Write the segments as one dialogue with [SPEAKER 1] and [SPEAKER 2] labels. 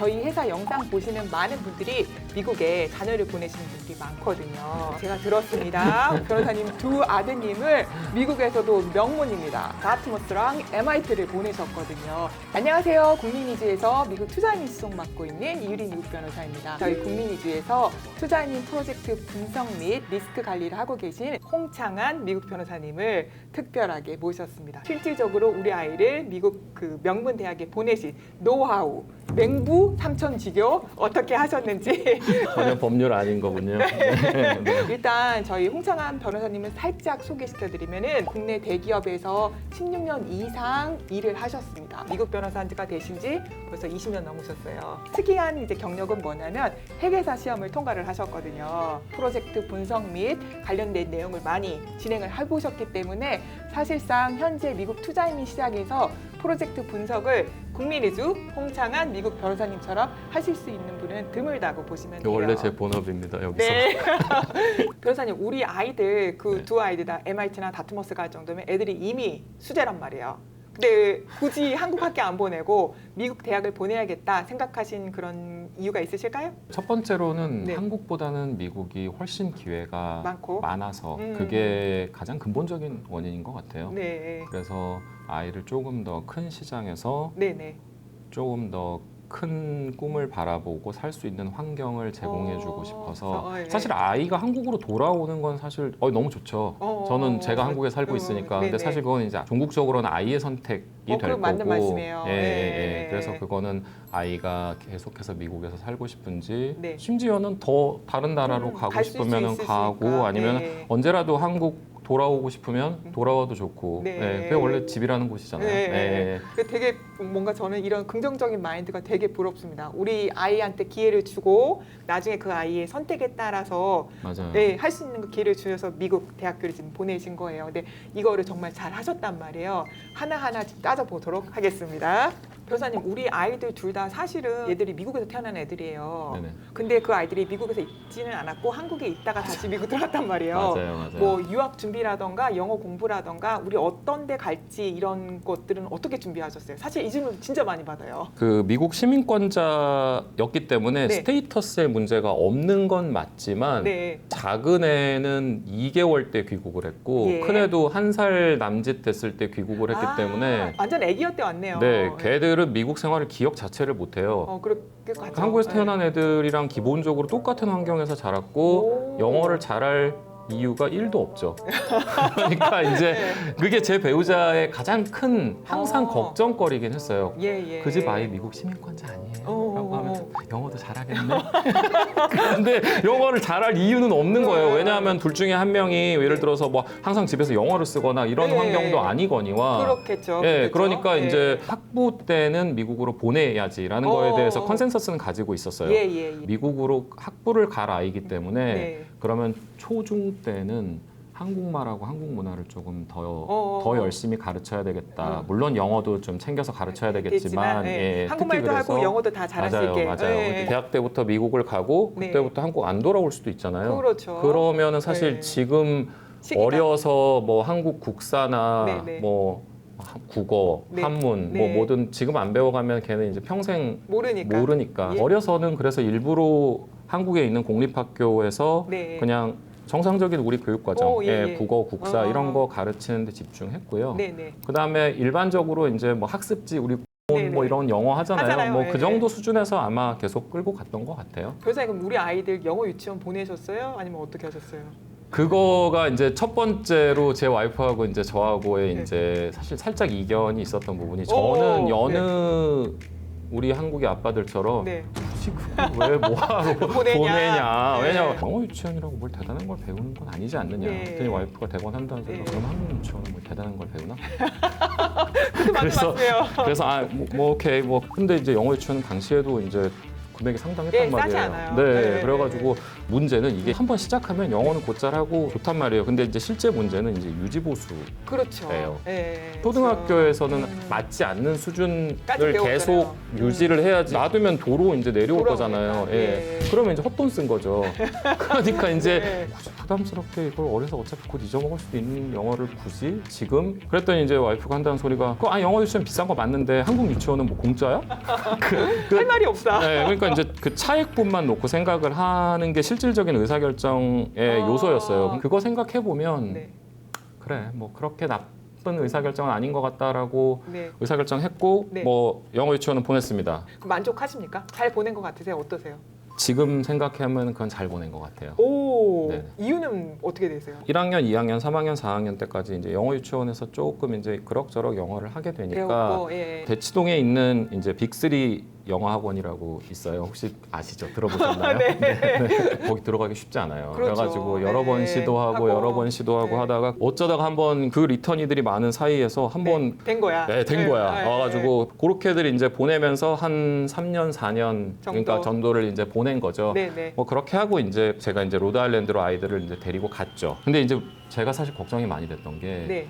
[SPEAKER 1] 저희 회사 영상 보시는 많은 분들이 미국에 자녀를 보내시는 분들이 많거든요. 제가 들었습니다. 변호사님 두 아드님을 미국에서도 명문입니다. 다트머스랑 MIT를 보내셨거든요. 안녕하세요. 국민이주에서 미국 투자인 수송 맡고 있는 이유리 미국 변호사입니다. 저희 국민이주에서 투자인 프로젝트 분석 및 리스크 관리를 하고 계신 홍창한 미국 변호사님을 특별하게 모셨습니다. 실질적으로 우리 아이를 미국 그 명문 대학에 보내신 노하우, 맹부 삼천지교 어떻게 하셨는지
[SPEAKER 2] 전혀 법률 아닌 거군요. 네.
[SPEAKER 1] 일단 저희 홍창한 변호사님을 살짝 소개시켜드리면은 국내 대기업에서 16년 이상 일을 하셨습니다. 미국 변호사가 되신 지 벌써 20년 넘으셨어요. 특이한 이제 경력은 뭐냐면 회계사 시험을 통과를 하셨거든요. 프로젝트 분석 및 관련된 내용을 많이 진행을 해보셨기 때문에 사실상 현재 미국 투자이민 시장에서 프로젝트 분석을 국민이주 홍창한 미국 변호사님처럼 하실 수 있는 분은 드물다고 보시면 돼요.
[SPEAKER 2] 원래 제 본업입니다, 여기서.
[SPEAKER 1] 네. 변호사님, 우리 아이들 그
[SPEAKER 2] 네.
[SPEAKER 1] 두 아이들 다 MIT나 다트머스 갈 정도면 애들이 이미 수재란 말이에요. 근데 굳이 한국 학교 안 보내고 미국 대학을 보내야겠다 생각하신 그런 이유가 있으실까요?
[SPEAKER 2] 첫 번째로는
[SPEAKER 1] 네.
[SPEAKER 2] 한국보다는 미국이 훨씬 기회가
[SPEAKER 1] 많고.
[SPEAKER 2] 많아서 그게 가장 근본적인 원인인 것 같아요.
[SPEAKER 1] 네.
[SPEAKER 2] 그래서 아이를 조금 더 큰 시장에서
[SPEAKER 1] 네네.
[SPEAKER 2] 조금 더 큰 꿈을 바라보고 살 수 있는 환경을 제공해주고 싶어서 사실 아이가 한국으로 돌아오는 건 사실 너무 좋죠. 저는 제가 한국에 살고 있으니까. 근데
[SPEAKER 1] 네네.
[SPEAKER 2] 사실 그건 이제 종국적으로는 아이의 선택이 될
[SPEAKER 1] 그건 맞는
[SPEAKER 2] 거고.
[SPEAKER 1] 말씀이에요.
[SPEAKER 2] 예, 예,
[SPEAKER 1] 네.
[SPEAKER 2] 예. 그래서 그거는 아이가 계속해서 미국에서 살고 싶은지
[SPEAKER 1] 네.
[SPEAKER 2] 심지어는 더 다른 나라로 가고
[SPEAKER 1] 갈수
[SPEAKER 2] 싶으면
[SPEAKER 1] 있으시니까.
[SPEAKER 2] 가고 아니면
[SPEAKER 1] 네.
[SPEAKER 2] 언제라도 한국 돌아오고 싶으면 돌아와도 좋고.
[SPEAKER 1] 네.
[SPEAKER 2] 예, 그게 원래 집이라는 곳이잖아요.
[SPEAKER 1] 네.
[SPEAKER 2] 예.
[SPEAKER 1] 그 되게 뭔가 저는 이런 긍정적인 마인드가 되게 부럽습니다. 우리 아이한테 기회를 주고 나중에 그 아이의 선택에 따라서
[SPEAKER 2] 맞아요.
[SPEAKER 1] 네, 할 수 있는 그 기회를 주셔서 미국 대학교를 지금 보내신 거예요. 근데 이거를 정말 잘 하셨단 말이에요. 하나하나 좀 따져보도록 하겠습니다. 변호사님, 우리 아이들 둘 다 사실은 얘들이 미국에서 태어난 애들이에요.
[SPEAKER 2] 네네.
[SPEAKER 1] 근데 그 아이들이 미국에서 있지는 않았고 한국에 있다가 다시 미국 들어갔단 말이에요.
[SPEAKER 2] 맞아요, 맞아요.
[SPEAKER 1] 뭐 유학 준비라던가 영어 공부라던가 우리 어떤 데 갈지 이런 것들은 어떻게 준비하셨어요? 사실 이 질문 진짜 많이 받아요.
[SPEAKER 2] 그 미국 시민권자였기 때문에
[SPEAKER 1] 네.
[SPEAKER 2] 스테이터스의 문제가 없는 건 맞지만
[SPEAKER 1] 네.
[SPEAKER 2] 작은 애는 2개월 때 귀국을 했고
[SPEAKER 1] 예.
[SPEAKER 2] 큰 애도 1살 남짓 됐을 때 귀국을 했기 때문에
[SPEAKER 1] 완전 애기였 때 왔네요.
[SPEAKER 2] 네, 걔들은 미국 생활을 기억 자체를 못 해요.
[SPEAKER 1] 그렇게 같죠.
[SPEAKER 2] 한국에서
[SPEAKER 1] 네.
[SPEAKER 2] 태어난 애들이랑 기본적으로 똑같은 환경에서 자랐고
[SPEAKER 1] 오.
[SPEAKER 2] 영어를 잘할 이유가 1도 없죠. 그러니까 이제
[SPEAKER 1] 네.
[SPEAKER 2] 그게 제 배우자의 가장 큰 항상
[SPEAKER 1] 어.
[SPEAKER 2] 걱정거리긴 했어요.
[SPEAKER 1] 예, 예.
[SPEAKER 2] 그 집 아이 미국 시민권자 아니에요?
[SPEAKER 1] 어.
[SPEAKER 2] 라고 하면서 영어도 잘하겠네? 그런데 영어를 잘할 이유는 없는 거예요. 왜냐하면 둘 중에 한 명이 예를 들어서 뭐 항상 집에서 영어를 쓰거나 이런
[SPEAKER 1] 네.
[SPEAKER 2] 환경도 아니거니와
[SPEAKER 1] 그렇겠죠.
[SPEAKER 2] 예,
[SPEAKER 1] 그렇죠?
[SPEAKER 2] 그러니까
[SPEAKER 1] 예.
[SPEAKER 2] 이제 학부 때는 미국으로 보내야지라는 거에 대해서 컨센서스는 가지고 있었어요.
[SPEAKER 1] 예, 예, 예.
[SPEAKER 2] 미국으로 학부를 갈 아이기 때문에
[SPEAKER 1] 네.
[SPEAKER 2] 그러면 초중 때는 한국말하고 한국 문화를 조금 더 열심히 가르쳐야 되겠다. 물론 영어도 좀 챙겨서 가르쳐야 되겠지만
[SPEAKER 1] 예.
[SPEAKER 2] 예,
[SPEAKER 1] 한국말도
[SPEAKER 2] 특히
[SPEAKER 1] 하고
[SPEAKER 2] 그래서
[SPEAKER 1] 영어도 다 잘할 수
[SPEAKER 2] 맞아요,
[SPEAKER 1] 있게.
[SPEAKER 2] 맞아요.
[SPEAKER 1] 예.
[SPEAKER 2] 대학 때부터 미국을 가고
[SPEAKER 1] 네.
[SPEAKER 2] 그때부터 한국 안 돌아올 수도 있잖아요.
[SPEAKER 1] 그렇죠.
[SPEAKER 2] 그러면은 사실
[SPEAKER 1] 네.
[SPEAKER 2] 지금
[SPEAKER 1] 시기가.
[SPEAKER 2] 어려서 뭐 한국 국사나
[SPEAKER 1] 네, 네.
[SPEAKER 2] 뭐 국어,
[SPEAKER 1] 네.
[SPEAKER 2] 한문
[SPEAKER 1] 네.
[SPEAKER 2] 뭐 뭐든 지금 안 배워가면 걔는 이제 평생
[SPEAKER 1] 모르니까.
[SPEAKER 2] 예. 어려서는 그래서 일부러 한국에 있는 공립학교에서
[SPEAKER 1] 네.
[SPEAKER 2] 그냥 정상적인 우리 교육과정,
[SPEAKER 1] 오, 예, 예.
[SPEAKER 2] 국어, 국사
[SPEAKER 1] 어.
[SPEAKER 2] 이런 거 가르치는 데 집중했고요.
[SPEAKER 1] 네네.
[SPEAKER 2] 그다음에 일반적으로 이제 뭐 학습지 우리
[SPEAKER 1] 네네.
[SPEAKER 2] 뭐 이런 영어 하잖아요.
[SPEAKER 1] 하잖아요.
[SPEAKER 2] 뭐
[SPEAKER 1] 예,
[SPEAKER 2] 그 정도 수준에서 아마 계속 끌고 갔던 것 같아요.
[SPEAKER 1] 변호사님, 그럼 우리 아이들 영어 유치원 보내셨어요? 아니면 어떻게 하셨어요?
[SPEAKER 2] 그거가 이제 첫 번째로 제 와이프하고 이제 저하고의
[SPEAKER 1] 네.
[SPEAKER 2] 이제 사실 살짝 이견이 있었던 부분이
[SPEAKER 1] 오,
[SPEAKER 2] 저는 여느 우리 한국의 아빠들처럼
[SPEAKER 1] 네.
[SPEAKER 2] 굳이 그걸 왜 뭐하러
[SPEAKER 1] 보내냐. 네.
[SPEAKER 2] 왜냐면 영어 유치원이라고 뭘 대단한 걸 배우는 건 아니지 않느냐.
[SPEAKER 1] 네.
[SPEAKER 2] 그랬더니 와이프가 대권 한다는 소리가
[SPEAKER 1] 네.
[SPEAKER 2] 그럼 한국 유치원은 뭘 대단한 걸 배우나?
[SPEAKER 1] 그것도 맞는 말씀이에요.
[SPEAKER 2] 그래서 뭐 오케이 뭐 근데 이제 영어 유치원 당시에도 이제 금액이 상당했단
[SPEAKER 1] 예, 싸지
[SPEAKER 2] 말이에요.
[SPEAKER 1] 않아요.
[SPEAKER 2] 네,
[SPEAKER 1] 네.
[SPEAKER 2] 그래가지고 문제는 이게 한번 시작하면 영어는 곧잘 하고 좋단 말이에요. 근데 이제 실제 문제는 이제 유지보수.
[SPEAKER 1] 그렇죠.
[SPEAKER 2] 예요.
[SPEAKER 1] 예,
[SPEAKER 2] 초등학교에서는 맞지 않는 수준을
[SPEAKER 1] 까지
[SPEAKER 2] 계속
[SPEAKER 1] 배웠잖아요.
[SPEAKER 2] 유지를 해야지. 놔두면 도로 이제 내려올
[SPEAKER 1] 돌아오니까.
[SPEAKER 2] 거잖아요.
[SPEAKER 1] 예.
[SPEAKER 2] 그러면 이제 헛돈 쓴 거죠. 그러니까 이제
[SPEAKER 1] 네.
[SPEAKER 2] 부담스럽게 이걸 어려서 어차피 곧 잊어먹을 수도 있는 영어를 굳이 지금? 그랬더니 이제 와이프가 한다는 소리가 영어 유치원 비싼 거 맞는데 한국 유치원은 뭐 공짜야?
[SPEAKER 1] 할 말이 없다.
[SPEAKER 2] 네, 그러니까 이제 그 차액분만 놓고 생각을 하는 게 실질적인 의사결정의 요소였어요. 그거 생각해 보면
[SPEAKER 1] 네.
[SPEAKER 2] 그래 뭐 그렇게 나쁜 의사결정은 아닌 것 같다라고
[SPEAKER 1] 네.
[SPEAKER 2] 의사결정했고
[SPEAKER 1] 네.
[SPEAKER 2] 뭐 영어 유치원은 보냈습니다.
[SPEAKER 1] 만족하십니까? 잘 보낸 것 같으세요? 어떠세요?
[SPEAKER 2] 지금 생각하면 그건 잘 보낸 것 같아요.
[SPEAKER 1] 오,
[SPEAKER 2] 네.
[SPEAKER 1] 이유는 어떻게 되세요?
[SPEAKER 2] 1학년, 2학년, 3학년, 4학년 때까지 이제 영어 유치원에서 조금 이제 그럭저럭 영어를 하게 되니까
[SPEAKER 1] 배웠고, 예.
[SPEAKER 2] 대치동에 있는 이제 빅3 영어 학원이라고 있어요. 혹시 아시죠? 들어보셨나요?
[SPEAKER 1] 네.
[SPEAKER 2] 네. 거기 들어가기 쉽지 않아요.
[SPEAKER 1] 그렇죠.
[SPEAKER 2] 그래가지고 여러 번
[SPEAKER 1] 네.
[SPEAKER 2] 시도하고
[SPEAKER 1] 하고.
[SPEAKER 2] 여러 번 시도하고
[SPEAKER 1] 네.
[SPEAKER 2] 하다가 어쩌다가 한번 그 리터니들이 많은 사이에서 한번
[SPEAKER 1] 된 거야.
[SPEAKER 2] 네, 된 거야.
[SPEAKER 1] 네.
[SPEAKER 2] 와가지고 그렇게들 이제 보내면서 한 3년, 4년 그러니까 전도를 이제 보낸 거죠.
[SPEAKER 1] 네, 네.
[SPEAKER 2] 뭐 그렇게 하고 이제 제가 이제 로드아일랜드로 아이들을 이제 데리고 갔죠. 근데 이제 제가 사실 걱정이 많이 됐던 게
[SPEAKER 1] 네.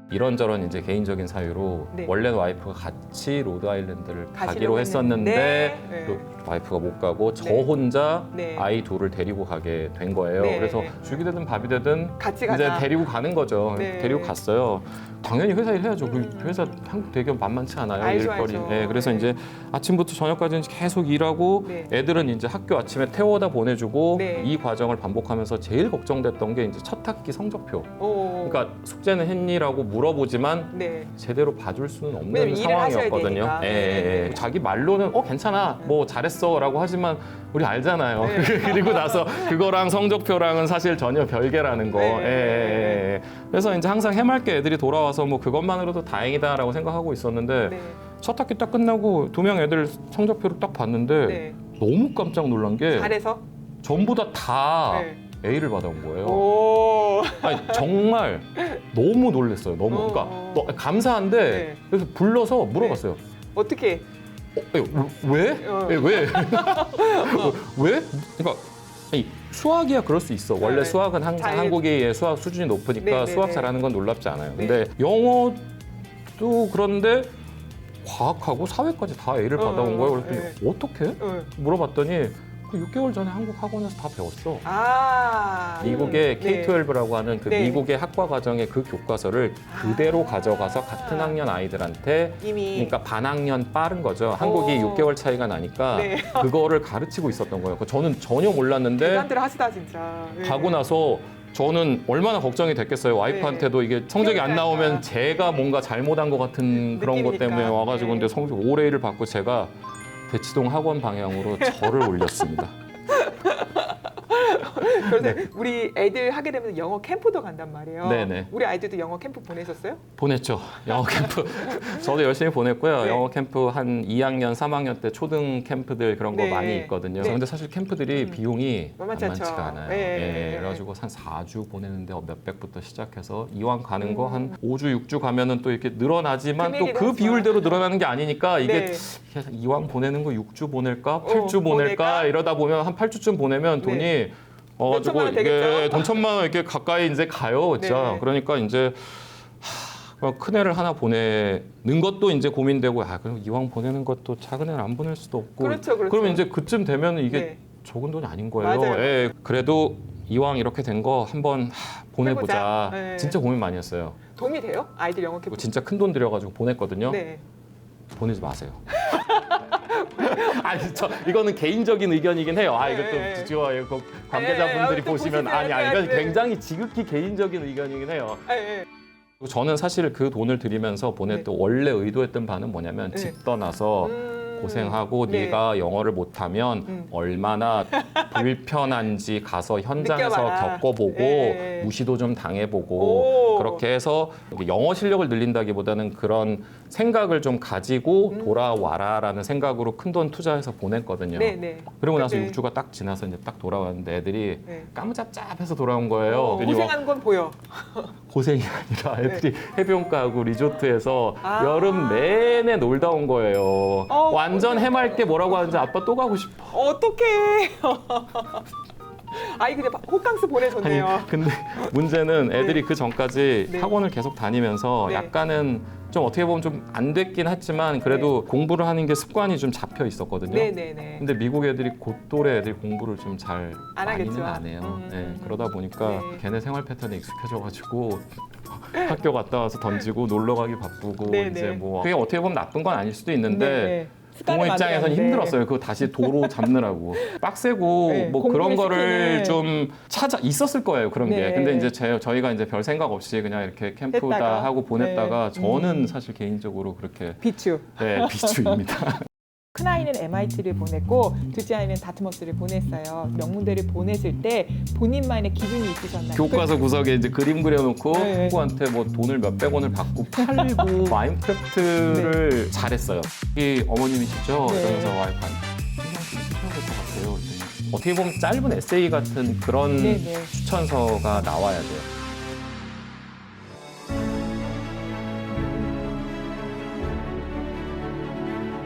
[SPEAKER 2] 이런저런 이제 개인적인 사유로
[SPEAKER 1] 네.
[SPEAKER 2] 원래 와이프가 같이 로드아일랜드를 가기로
[SPEAKER 1] 가시려고
[SPEAKER 2] 했었는데
[SPEAKER 1] 네.
[SPEAKER 2] 와이프가 못 가고 저
[SPEAKER 1] 네.
[SPEAKER 2] 혼자
[SPEAKER 1] 네.
[SPEAKER 2] 아이 둘을 데리고 가게 된 거예요.
[SPEAKER 1] 네.
[SPEAKER 2] 그래서 죽이 되든 밥이 되든
[SPEAKER 1] 같이
[SPEAKER 2] 이제
[SPEAKER 1] 가자.
[SPEAKER 2] 데리고 가는 거죠.
[SPEAKER 1] 네.
[SPEAKER 2] 데리고 갔어요. 당연히 회사 일 해야죠. 그 회사 한국 대기업 만만치 않아요.
[SPEAKER 1] 알죠,
[SPEAKER 2] 일거리.
[SPEAKER 1] 알죠.
[SPEAKER 2] 네, 그래서
[SPEAKER 1] 네.
[SPEAKER 2] 이제 아침부터 저녁까지 계속 일하고
[SPEAKER 1] 네.
[SPEAKER 2] 애들은 이제 학교 아침에 태워다 보내주고
[SPEAKER 1] 네.
[SPEAKER 2] 이 과정을 반복하면서 제일 걱정됐던 게 이제 첫 학기 성적표.
[SPEAKER 1] 오.
[SPEAKER 2] 그러니까 숙제는 했니라고 물어보지만
[SPEAKER 1] 네.
[SPEAKER 2] 제대로 봐줄 수는 없는
[SPEAKER 1] 왜냐면 일을 하셔야
[SPEAKER 2] 상황이었거든요.
[SPEAKER 1] 되니까.
[SPEAKER 2] 예,
[SPEAKER 1] 네.
[SPEAKER 2] 예. 자기 말로는 괜찮아, 뭐 잘했어라고 하지만 우리 알잖아요.
[SPEAKER 1] 네.
[SPEAKER 2] 그리고 나서 그거랑 성적표랑은 사실 전혀 별개라는 거.
[SPEAKER 1] 네.
[SPEAKER 2] 예, 예, 예. 그래서 이제 항상 해맑게 애들이 돌아와서 뭐 그것만으로도 다행이다라고 생각하고 있었는데
[SPEAKER 1] 네.
[SPEAKER 2] 첫 학기 딱 끝나고 2명 애들 성적표를 딱 봤는데
[SPEAKER 1] 네.
[SPEAKER 2] 너무 깜짝 놀란 게
[SPEAKER 1] 잘해서.
[SPEAKER 2] 전부 다
[SPEAKER 1] 네.
[SPEAKER 2] A를 받아온 거예요.
[SPEAKER 1] 오.
[SPEAKER 2] 아니, 정말 너무 놀랐어요. 너무. 그러니까 감사한데
[SPEAKER 1] 네.
[SPEAKER 2] 그래서 불러서 물어봤어요.
[SPEAKER 1] 어떻게?
[SPEAKER 2] 왜?
[SPEAKER 1] 어.
[SPEAKER 2] 왜? 왜? 그러니까 아니, 수학이야 그럴 수 있어. 원래
[SPEAKER 1] 네.
[SPEAKER 2] 수학은 항상
[SPEAKER 1] 잘-
[SPEAKER 2] 한국이 수학 수준이 높으니까
[SPEAKER 1] 네, 네,
[SPEAKER 2] 수학
[SPEAKER 1] 네.
[SPEAKER 2] 잘하는 건 놀랍지 않아요.
[SPEAKER 1] 네.
[SPEAKER 2] 근데 영어도 그런데 과학하고 사회까지 다 A를 받아온 거예요. 그랬더니 어떻게? 물어봤더니 그 6개월 전에 한국 학원에서 다 배웠어.
[SPEAKER 1] 아.
[SPEAKER 2] 미국의
[SPEAKER 1] 네.
[SPEAKER 2] K-12라고 하는 그
[SPEAKER 1] 네.
[SPEAKER 2] 미국의 학과 과정의 그 교과서를 그대로 가져가서 같은 학년 아이들한테
[SPEAKER 1] 이미.
[SPEAKER 2] 그러니까 반학년 빠른 거죠. 한국이 6개월 차이가 나니까
[SPEAKER 1] 네.
[SPEAKER 2] 그거를 가르치고 있었던 거예요. 저는 전혀 몰랐는데
[SPEAKER 1] 대단들 하시다 진짜. 네.
[SPEAKER 2] 가고 나서 저는 얼마나 걱정이 됐겠어요. 와이프한테도 이게 성적이 안 나오면 제가 뭔가 잘못한 것 같은 그런 것
[SPEAKER 1] 느낌이니까.
[SPEAKER 2] 때문에 와가지고
[SPEAKER 1] 네.
[SPEAKER 2] 근데 성적 5레이를 받고 제가 대치동 학원 방향으로 저를 올렸습니다.
[SPEAKER 1] 그래서 우리 애들 하게 되면 영어 캠프도 간단 말이에요.
[SPEAKER 2] 네네.
[SPEAKER 1] 우리 아이들도 영어 캠프 보내셨어요?
[SPEAKER 2] 보냈죠. 영어 캠프. 저도 열심히 보냈고요.
[SPEAKER 1] 네.
[SPEAKER 2] 영어 캠프 한 2학년, 3학년 때 초등 캠프들 그런 거
[SPEAKER 1] 네.
[SPEAKER 2] 많이 있거든요.
[SPEAKER 1] 네.
[SPEAKER 2] 근데 사실 캠프들이 비용이
[SPEAKER 1] 만만치 않죠.
[SPEAKER 2] 만만치가 않아요.
[SPEAKER 1] 네.
[SPEAKER 2] 예, 그래가지고 한 4주 보내는데 몇백부터 시작해서 이왕 가는 거 한 5주, 6주 가면은 또 이렇게 늘어나지만 또
[SPEAKER 1] 금액이
[SPEAKER 2] 그
[SPEAKER 1] 늘어나죠.
[SPEAKER 2] 비율대로 늘어나는 게 아니니까 이게
[SPEAKER 1] 네.
[SPEAKER 2] 이왕 보내는 거 6주 보낼까? 8주 보낼까?
[SPEAKER 1] 보낼까?
[SPEAKER 2] 이러다 보면 한 8주쯤 보내면 돈이
[SPEAKER 1] 네.
[SPEAKER 2] 가지고
[SPEAKER 1] 천만 원
[SPEAKER 2] 이게
[SPEAKER 1] 되겠죠?
[SPEAKER 2] 돈 천만 원 이렇게 가까이 이제 가요, 진짜.
[SPEAKER 1] 네.
[SPEAKER 2] 그러니까 이제 큰 애를 하나 보내는 것도 이제 고민되고, 그럼 이왕 보내는 것도 작은 애를 안 보낼 수도 없고.
[SPEAKER 1] 그렇죠, 그렇죠.
[SPEAKER 2] 그러면 이제 그쯤 되면 이게
[SPEAKER 1] 네.
[SPEAKER 2] 적은 돈이 아닌 거예요.
[SPEAKER 1] 맞아요.
[SPEAKER 2] 예, 그래도 이왕 이렇게 된 거 한번 보내보자.
[SPEAKER 1] 해보자. 네.
[SPEAKER 2] 진짜 고민 많이 했어요.
[SPEAKER 1] 도움이 돼요? 아이들 영어 캠프.
[SPEAKER 2] 진짜 큰 돈 들여가지고 보냈거든요.
[SPEAKER 1] 네.
[SPEAKER 2] 보내지 마세요. 아니, 이거는 개인적인 의견이긴 해요.
[SPEAKER 1] 네.
[SPEAKER 2] 이것도 이거 관계자분들이
[SPEAKER 1] 또
[SPEAKER 2] 보시면
[SPEAKER 1] 보시면
[SPEAKER 2] 이건
[SPEAKER 1] 네.
[SPEAKER 2] 굉장히 지극히 개인적인 의견이긴 해요.
[SPEAKER 1] 네.
[SPEAKER 2] 저는 사실 그 돈을 들이면서 보냈던 원래 의도했던 바는 뭐냐면
[SPEAKER 1] 네.
[SPEAKER 2] 집 떠나서 고생하고
[SPEAKER 1] 네.
[SPEAKER 2] 네가 영어를 못하면 얼마나 불편한지 가서 현장에서
[SPEAKER 1] 느껴봐라.
[SPEAKER 2] 겪어보고
[SPEAKER 1] 네.
[SPEAKER 2] 무시도 좀 당해보고
[SPEAKER 1] 오.
[SPEAKER 2] 그렇게 해서 영어 실력을 늘린다기보다는 그런 생각을 좀 가지고 돌아와라라는 생각으로 큰돈 투자해서 보냈거든요.
[SPEAKER 1] 네네.
[SPEAKER 2] 그리고 나서
[SPEAKER 1] 네.
[SPEAKER 2] 6주가 딱 지나서 이제 딱 돌아왔는데 애들이
[SPEAKER 1] 네.
[SPEAKER 2] 까무잡잡해서 돌아온 거예요.
[SPEAKER 1] 고생한 건 보여.
[SPEAKER 2] 고생이 아니라 애들이 해변가하고 리조트에서
[SPEAKER 1] 아.
[SPEAKER 2] 여름 내내 놀다 온 거예요. 완전 해맑게 뭐라고 하는지 아빠 또 가고 싶어.
[SPEAKER 1] 어떡해. 아이 근데 호캉스 보내줬네요.
[SPEAKER 2] 아니 근데 문제는 애들이 그 전까지
[SPEAKER 1] 네.
[SPEAKER 2] 학원을 계속 다니면서
[SPEAKER 1] 네.
[SPEAKER 2] 약간은 좀 어떻게 보면 좀 안 됐긴 했지만 그래도 공부를 하는 게 습관이 좀 잡혀 있었거든요.
[SPEAKER 1] 네네네.
[SPEAKER 2] 근데 미국 애들이 곧또래 애들이 공부를 좀 잘
[SPEAKER 1] 안
[SPEAKER 2] 많이는
[SPEAKER 1] 하겠죠.
[SPEAKER 2] 안 해요. 네, 그러다 보니까
[SPEAKER 1] 네.
[SPEAKER 2] 걔네 생활 패턴에 익숙해져가지고 학교 갔다 와서 던지고 놀러 가기 바쁘고
[SPEAKER 1] 네,
[SPEAKER 2] 이제
[SPEAKER 1] 네.
[SPEAKER 2] 뭐 그게 어떻게 보면 나쁜 건 아닐 수도 있는데
[SPEAKER 1] 네. 습관을
[SPEAKER 2] 부모 입장에서는
[SPEAKER 1] 만들었는데.
[SPEAKER 2] 힘들었어요. 그거 다시 도로 잡느라고 빡세고
[SPEAKER 1] 네,
[SPEAKER 2] 뭐 그런
[SPEAKER 1] 공부를
[SPEAKER 2] 거를
[SPEAKER 1] 시키는.
[SPEAKER 2] 좀 찾아 있었을 거예요. 그런
[SPEAKER 1] 네.
[SPEAKER 2] 게. 근데 이제 저희가 이제 별 생각 없이 그냥 이렇게 캠프다
[SPEAKER 1] 했다가.
[SPEAKER 2] 하고 보냈다가
[SPEAKER 1] 네.
[SPEAKER 2] 저는 사실 개인적으로 그렇게
[SPEAKER 1] 비추.
[SPEAKER 2] 네, 비추입니다.
[SPEAKER 1] 큰 아이는 MIT를 보냈고 둘째 아이는 다트머스를 보냈어요. 명문대를 보냈을 때 본인만의 기준이 있으셨나요?
[SPEAKER 2] 교과서 구석에 이제 그림 그려놓고
[SPEAKER 1] 네.
[SPEAKER 2] 친구한테 뭐 돈을 몇백 원을 받고 팔고 마인크래프트를 잘했어요. 이 어머님이시죠?
[SPEAKER 1] 네.
[SPEAKER 2] 그러면서 와이프한테 신경 좀 쓰셔야 될 것 같아요. 그랬더니 어떻게 보면 짧은 에세이 같은 그런
[SPEAKER 1] 네네.
[SPEAKER 2] 추천서가 나와야 돼요.